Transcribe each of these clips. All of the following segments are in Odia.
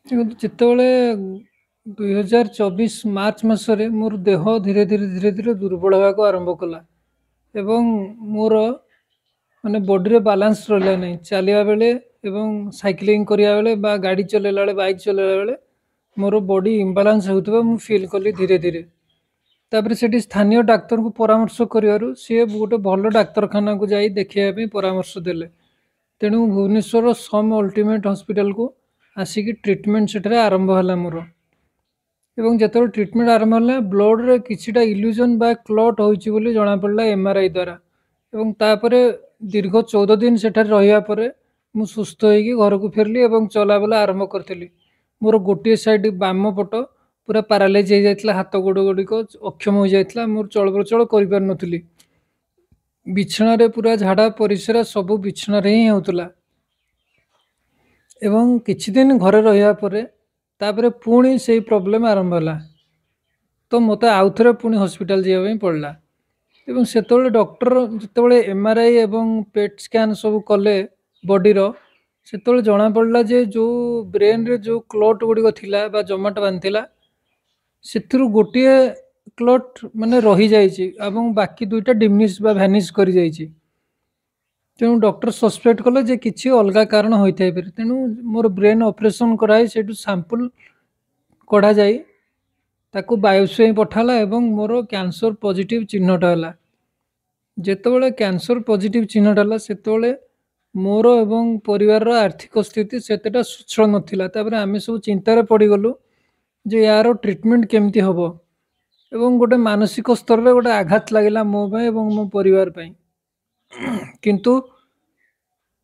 ଦେଖନ୍ତୁ ଯେତେବେଳେ 2024 ମାର୍ଚ୍ଚ ମାସରେ ମୋର ଦେହ ଧୀରେ ଧୀରେ ଦୁର୍ବଳ ହେବାକୁ ଆରମ୍ଭ କଲା ଏବଂ ମୋର ମାନେ ବଡ଼ିରେ ବାଲାନ୍ସ ରହିଲା ନାହିଁ। ଚାଲିବା ବେଳେ ଏବଂ ସାଇକ୍ଲିଂ କରିବା ବେଳେ ବା ଗାଡ଼ି ଚଲାଇଲା ବେଳେ, ବାଇକ୍ ଚଲାଇଲା ବେଳେ ମୋର ବଡ଼ି ଇମ୍ବାଲାନ୍ସ ହେଉଥିବା ମୁଁ ଫିଲ୍ କଲି ଧୀରେ ଧୀରେ। ତାପରେ ସେଠି ସ୍ଥାନୀୟ ଡାକ୍ତରଙ୍କୁ ପରାମର୍ଶ କରିବାରୁ ସିଏ ଗୋଟେ ଭଲ ଡାକ୍ତରଖାନାକୁ ଯାଇ ଦେଖାଇବା ପାଇଁ ପରାମର୍ଶ ଦେଲେ। ତେଣୁ ଭୁବନେଶ୍ୱରର ସମ୍ ଅଲ୍ଟିମେଟ୍ ହସ୍ପିଟାଲକୁ ଆସିକି ଟ୍ରିଟମେଣ୍ଟ ସେଠାରେ ଆରମ୍ଭ ହେଲା ମୋର। ଏବଂ ଯେତେବେଳେ ଟ୍ରିଟମେଣ୍ଟ ଆରମ୍ଭ ହେଲା, ବ୍ଲଡ଼ରେ କିଛିଟା ଇଲ୍ୟୁଜନ୍ ବା କ୍ଲଟ୍ ହୋଇଛି ବୋଲି ଜଣାପଡ଼ିଲା MRI ଦ୍ୱାରା। ଏବଂ ତାପରେ ଦୀର୍ଘ 14 ଦିନ ସେଠାରେ ରହିବା ପରେ ମୁଁ ସୁସ୍ଥ ହୋଇକି ଘରକୁ ଫେରିଲି ଏବଂ ଚଲାବୁଲା ଆରମ୍ଭ କରିଥିଲି। ମୋର ଗୋଟିଏ ସାଇଡ଼୍ ବାମ ପଟ ପୁରା ପାରାଲାଇଜ୍ ହେଇଯାଇଥିଲା, ହାତ ଗୋଡ଼ ଗୁଡ଼ିକ ଅକ୍ଷମ ହୋଇଯାଇଥିଲା, ମୋର ଚଳପ୍ରଚଳ କରିପାରୁନଥିଲି। ବିଛଣାରେ ପୁରା ଝାଡ଼ା ପରିସ୍ରା ସବୁ ବିଛଣାରେ ହିଁ ହେଉଥିଲା। ଏବଂ କିଛି ଦିନ ଘରେ ରହିବା ପରେ ତାପରେ ପୁଣି ସେଇ ପ୍ରୋବ୍ଲେମ୍ ଆରମ୍ଭ ହେଲା। ତ ମୋତେ ଆଉଥରେ ପୁଣି ହସ୍ପିଟାଲ ଯିବା ପାଇଁ ପଡ଼ିଲା। ଏବଂ ସେତେବେଳେ ଡକ୍ଟର ଯେତେବେଳେ MRI ଏବଂ ପେଟ୍ ସ୍କାନ୍ ସବୁ କଲେ ବଡ଼ିର, ସେତେବେଳେ ଜଣାପଡ଼ିଲା ଯେ ଯେଉଁ ବ୍ରେନ୍ରେ ଯେଉଁ କ୍ଲଟ୍ ଗୁଡ଼ିକ ଥିଲା ବା ଜମାଟ ବାନ୍ଧିଥିଲା, ସେଥିରୁ ଗୋଟିଏ କ୍ଲଟ୍ ମାନେ ରହିଯାଇଛି ଏବଂ ବାକି ଦୁଇଟା ଡିମିନିସ୍ ବା ଭ୍ୟାନିସ୍ କରିଯାଇଛି। ତେଣୁ ଡକ୍ଟର ସସ୍ପେକ୍ଟ କଲେ ଯେ କିଛି ଅଲଗା କାରଣ ହୋଇଥାଇପାରେ। ତେଣୁ ମୋର ବ୍ରେନ୍ ଅପରେସନ୍ କରାଯାଇ ସେଇଠୁ ସାମ୍ପଲ୍ କଢ଼ାଯାଇ ତାକୁ ବାୟୋପ୍ସି ପାଇଁ ପଠାହେଲା ଏବଂ ମୋର କ୍ୟାନ୍ସର ପଜିଟିଭ୍ ଚିହ୍ନଟ ହେଲା। ଯେତେବେଳେ କ୍ୟାନ୍ସର ପଜିଟିଭ୍ ଚିହ୍ନଟ ହେଲା, ସେତେବେଳେ ମୋର ଏବଂ ପରିବାରର ଆର୍ଥିକ ସ୍ଥିତି ସେତେଟା ସୁଚଳ ନଥିଲା। ତାପରେ ଆମେ ସବୁ ଚିନ୍ତାରେ ପଡ଼ିଗଲୁ ଯେ ୟାର ଟ୍ରିଟମେଣ୍ଟ କେମିତି ହେବ। ଏବଂ ଗୋଟେ ମାନସିକ ସ୍ତରରେ ଗୋଟେ ଆଘାତ ଲାଗିଲା ମୋ ପାଇଁ ଏବଂ ମୋ ପରିବାର ପାଇଁ। କିନ୍ତୁ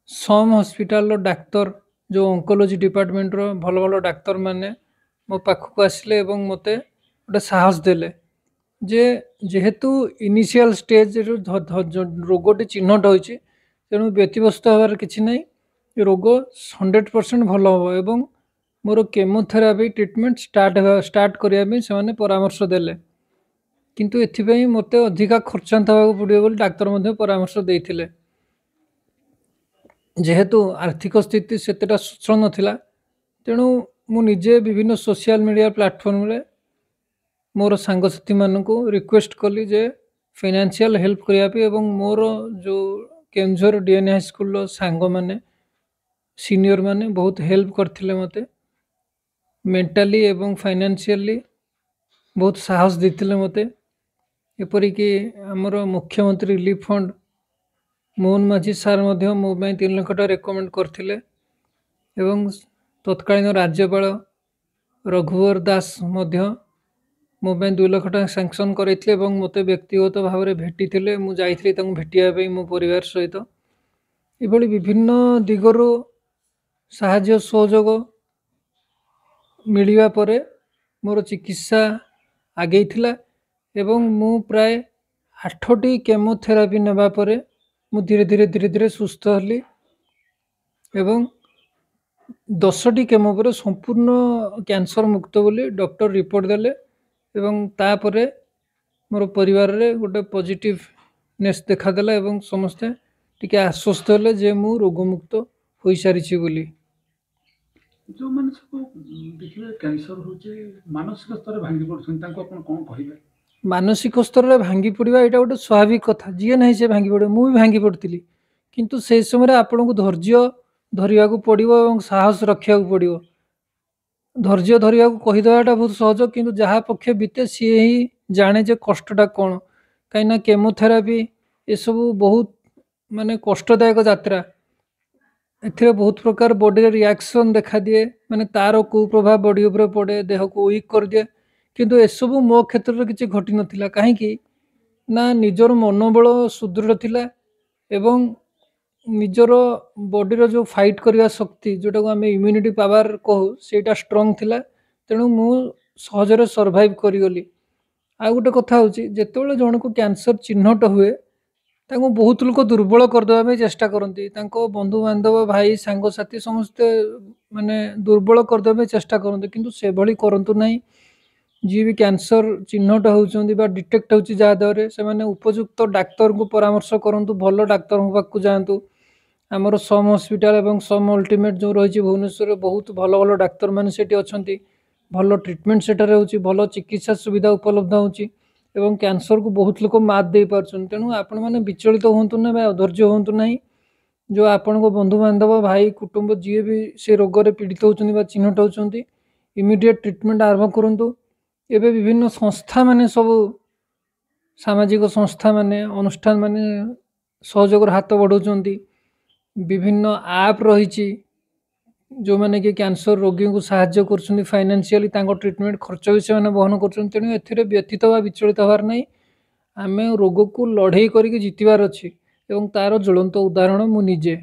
ସମ୍ ହସ୍ପିଟାଲର ଡାକ୍ତର, ଯେଉଁ ଅଙ୍କୋଲୋଜି ଡିପାର୍ଟମେଣ୍ଟର ଭଲ ଭଲ ଡାକ୍ତରମାନେ ମୋ ପାଖକୁ ଆସିଲେ ଏବଂ ମୋତେ ଗୋଟେ ସାହସ ଦେଲେ ଯେ ଯେହେତୁ ଇନିସିଆଲ ଷ୍ଟେଜରୁ ରୋଗଟି ଚିହ୍ନଟ ହୋଇଛି, ତେଣୁ ବ୍ୟତିବ୍ୟସ୍ତ ହେବାର କିଛି ନାହିଁ, ରୋଗ 100% ଭଲ ହେବ। ଏବଂ ମୋର କେମୋଥେରାପି ଟ୍ରିଟମେଣ୍ଟ ଷ୍ଟାର୍ଟ କରିବା ପାଇଁ ସେମାନେ ପରାମର୍ଶ ଦେଲେ। କିନ୍ତୁ ଏଥିପାଇଁ ମୋତେ ଅଧିକା ଖର୍ଚ୍ଚାନ୍ତ ହେବାକୁ ପଡ଼ିବ ବୋଲି ଡାକ୍ତର ମଧ୍ୟ ପରାମର୍ଶ ଦେଇଥିଲେ। ଯେହେତୁ ଆର୍ଥିକ ସ୍ଥିତି ସେତେଟା ସୁଚଳ ନଥିଲା, ତେଣୁ ମୁଁ ନିଜେ ବିଭିନ୍ନ ସୋସିଆଲ ମିଡ଼ିଆ ପ୍ଲାଟଫର୍ମରେ ମୋର ସାଙ୍ଗସାଥିମାନଙ୍କୁ ରିକ୍ୱେଷ୍ଟ କଲି ଯେ ଫାଇନାନ୍ସିଆଲ ହେଲ୍ପ କରିବା ପାଇଁ। ଏବଂ ମୋର ଯେଉଁ କେନ୍ଦୁଝର DN ହାଇସ୍କୁଲର ସାଙ୍ଗମାନେ, ସିନିୟରମାନେ ବହୁତ ହେଲ୍ପ କରିଥିଲେ ମୋତେ, ମେଣ୍ଟାଲି ଏବଂ ଫାଇନାନ୍ସିଆଲି ବହୁତ ସାହସ ଦେଇଥିଲେ ମୋତେ। ଏପରିକି ଆମର ମୁଖ୍ୟମନ୍ତ୍ରୀ relief fund Mohan Majhi sir ମଧ୍ୟ ମୋ ପାଇଁ 3 ଲକ୍ଷ ଟଙ୍କା ରେକମେଣ୍ଡ କରିଥିଲେ। ଏବଂ ତତ୍କାଳୀନ ରାଜ୍ୟପାଳ ରଘୁବର ଦାସ ମଧ୍ୟ ମୋ ପାଇଁ 2 ଲକ୍ଷ ଟଙ୍କା ସାଙ୍କସନ୍ କରାଇଥିଲେ ଏବଂ ମୋତେ ବ୍ୟକ୍ତିଗତ ଭାବରେ ଭେଟିଥିଲେ। ମୁଁ ଯାଇଥିଲି ତାଙ୍କୁ ଭେଟିବା ପାଇଁ ମୋ ପରିବାର ସହିତ। ଏଭଳି ବିଭିନ୍ନ ଦିଗରୁ ସାହାଯ୍ୟ ସହଯୋଗ ମିଳିବା ପରେ ମୋର ଚିକିତ୍ସା ଆଗେଇଥିଲା ଏବଂ ମୁଁ ପ୍ରାୟ 8ଟି କେମୋଥେରାପି ନେବା ପରେ ମୁଁ ଧୀରେ ଧୀରେ ସୁସ୍ଥ ହେଲି ଏବଂ 10ଟି କେମୋ ପରେ ସମ୍ପୂର୍ଣ୍ଣ କ୍ୟାନ୍ସର ମୁକ୍ତ ବୋଲି ଡକ୍ଟର ରିପୋର୍ଟ ଦେଲେ। ଏବଂ ତାପରେ ମୋର ପରିବାରରେ ଗୋଟେ ପଜିଟିଭନେସ୍ ଦେଖାଦେଲା ଏବଂ ସମସ୍ତେ ଟିକେ ଆଶ୍ୱସ୍ତ ହେଲେ ଯେ ମୁଁ ରୋଗମୁକ୍ତ ହୋଇସାରିଛି ବୋଲି। ଯେଉଁମାନେ ସବୁ ଦେଖିବେ କ୍ୟାନ୍ସର ହେଉଛି ମାନସିକ ସ୍ତରରେ ଭାଙ୍ଗି ପଡ଼ୁଛନ୍ତି, ତାଙ୍କୁ ଆପଣ କ'ଣ କହିବେ? ମାନସିକ ସ୍ତରରେ ଭାଙ୍ଗି ପଡ଼ିବା ଏଇଟା ଗୋଟେ ସ୍ୱାଭାବିକ କଥା। ଯିଏ ନାହିଁ ସେ ଭାଙ୍ଗି ପଡ଼ିବ, ମୁଁ ବି ଭାଙ୍ଗି ପଡ଼ିଥିଲି। କିନ୍ତୁ ସେହି ସମୟରେ ଆପଣଙ୍କୁ ଧୈର୍ଯ୍ୟ ଧରିବାକୁ ପଡ଼ିବ ଏବଂ ସାହସ ରଖିବାକୁ ପଡ଼ିବ। ଧୈର୍ଯ୍ୟ ଧରିବାକୁ କହିଦେବାଟା ବହୁତ ସହଜ, କିନ୍ତୁ ଯାହା ପକ୍ଷେ ବିତେ ସିଏ ହିଁ ଜାଣେ ଯେ କଷ୍ଟଟା କ'ଣ। କାହିଁକିନା କେମୋଥେରାପି ଏସବୁ ବହୁତ ମାନେ କଷ୍ଟଦାୟକ ଯାତ୍ରା। ଏଥିରେ ବହୁତ ପ୍ରକାର ବଡ଼ିରେ ରିଆକ୍ସନ୍ ଦେଖାଦିଏ, ମାନେ ତାର କୁପ୍ରଭାବ ବଡ଼ି ଉପରେ ପଡ଼େ, ଦେହକୁ ୱିକ୍ କରିଦିଏ। କିନ୍ତୁ ଏସବୁ ମୋ କ୍ଷେତ୍ରରେ କିଛି ଘଟିନଥିଲା। କାହିଁକି ନା ନିଜର ମନୋବଳ ସୁଦୃଢ଼ ଥିଲା ଏବଂ ନିଜର ବଡ଼ିର ଯେଉଁ ଫାଇଟ୍ କରିବା ଶକ୍ତି, ଯେଉଁଟାକୁ ଆମେ ଇମ୍ୟୁନିଟି ପାୱାର କହୁ, ସେଇଟା ଷ୍ଟ୍ରଙ୍ଗ ଥିଲା। ତେଣୁ ମୁଁ ସହଜରେ ସର୍ଭାଇଭ୍ କରିଗଲି। ଆଉ ଗୋଟେ କଥା ହେଉଛି, ଯେତେବେଳେ ଜଣକୁ କ୍ୟାନ୍ସର ଚିହ୍ନଟ ହୁଏ, ତାଙ୍କୁ ବହୁତ ଲୋକ ଦୁର୍ବଳ କରିଦେବା ପାଇଁ ଚେଷ୍ଟା କରନ୍ତି। ତାଙ୍କ ବନ୍ଧୁବାନ୍ଧବ, ଭାଇ, ସାଙ୍ଗସାଥି ସମସ୍ତେ ମାନେ ଦୁର୍ବଳ କରିଦେବା ପାଇଁ ଚେଷ୍ଟା କରନ୍ତି, କିନ୍ତୁ ସେଭଳି କରନ୍ତୁ ନାହିଁ। ଯିଏ ବି କ୍ୟାନ୍ସର ଚିହ୍ନଟ ହେଉଛନ୍ତି ବା ଡିଟେକ୍ଟ ହେଉଛି ଯାହା ଦେହରେ, ସେମାନେ ଉପଯୁକ୍ତ ଡାକ୍ତରଙ୍କୁ ପରାମର୍ଶ କରନ୍ତୁ, ଭଲ ଡାକ୍ତରଙ୍କ ପାଖକୁ ଯାଆନ୍ତୁ। ଆମର ସମ୍ ହସ୍ପିଟାଲ ଏବଂ ସମ୍ ଅଲ୍ଟିମେଟ୍ ଯେଉଁ ରହିଛି ଭୁବନେଶ୍ୱରରେ ବହୁତ ଭଲ ଭଲ ଡାକ୍ତରମାନେ ସେଠି ଅଛନ୍ତି, ଭଲ ଟ୍ରିଟମେଣ୍ଟ ସେଠାରେ ହେଉଛି, ଭଲ ଚିକିତ୍ସା ସୁବିଧା ଉପଲବ୍ଧ ହେଉଛି ଏବଂ କ୍ୟାନ୍ସରକୁ ବହୁତ ଲୋକ ମାତ ଦେଇପାରୁଛନ୍ତି। ତେଣୁ ଆପଣମାନେ ବିଚଳିତ ହୁଅନ୍ତୁ ନା ବା ଅଧୈର୍ଯ୍ୟ ହୁଅନ୍ତୁ ନାହିଁ। ଯେଉଁ ଆପଣଙ୍କ ବନ୍ଧୁବାନ୍ଧବ ଭାଇ କୁଟୁମ୍ବ ଯିଏ ବି ସେ ରୋଗରେ ପୀଡ଼ିତ ହେଉଛନ୍ତି ବା ଚିହ୍ନଟ ହେଉଛନ୍ତି, ଇମିଡ଼ିଏଟ୍ ଟ୍ରିଟମେଣ୍ଟ ଆରମ୍ଭ କରନ୍ତୁ। ଏବେ ବିଭିନ୍ନ ସଂସ୍ଥାମାନେ ସବୁ ସାମାଜିକ ସଂସ୍ଥାମାନେ ଅନୁଷ୍ଠାନମାନେ ସହଯୋଗର ହାତ ବଢ଼ାଉଛନ୍ତି। ବିଭିନ୍ନ ଆପ୍ ରହିଛି ଯେଉଁମାନେ କି କ୍ୟାନ୍ସର ରୋଗୀଙ୍କୁ ସାହାଯ୍ୟ କରୁଛନ୍ତି ଫାଇନାନ୍ସିଆଲି, ତାଙ୍କ ଟ୍ରିଟମେଣ୍ଟ ଖର୍ଚ୍ଚ ବି ସେମାନେ ବହନ କରୁଛନ୍ତି। ତେଣୁ ଏଥିରେ ବ୍ୟଥିତ ବା ବିଚଳିତ ହେବାର ନାହିଁ। ଆମେ ରୋଗକୁ ଲଢ଼େଇ କରିକି ଜିତିବାର ଅଛି ଏବଂ ତାର ଜ୍ୱଳନ୍ତ ଉଦାହରଣ ମୁଁ ନିଜେ।